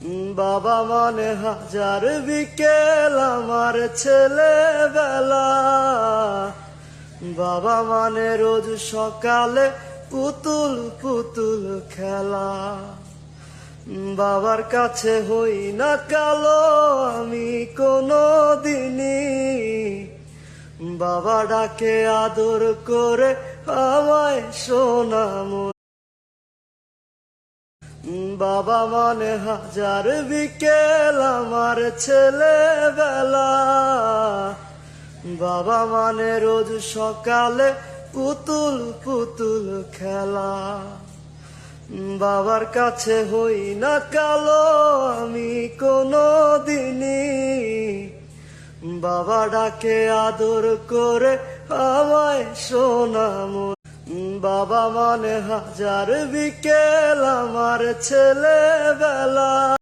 বাবা মানে হাজার বিকেল আমার ছেলেবেলা, বাবা মানে রোজ সকালে পুতুল পুতুল খেলা। বাবার কাছে হই না কালো আমি কোনো দিনই, বাবা ডাকে আদর করে আমায় সোনামণি। বাবা মানে হাজার বিকেল আমার ছেলেবেলা, বাবা মানে রোজ সকালে পুতুল পুতুল খেলা। বাবার কাছে হই না কালো আমি কোনো দিনই, বাবা ডাকে আদর করে আমায় সোনামণি। বাবা মানে হাজার বিকেল আমার ছেলেবেলা,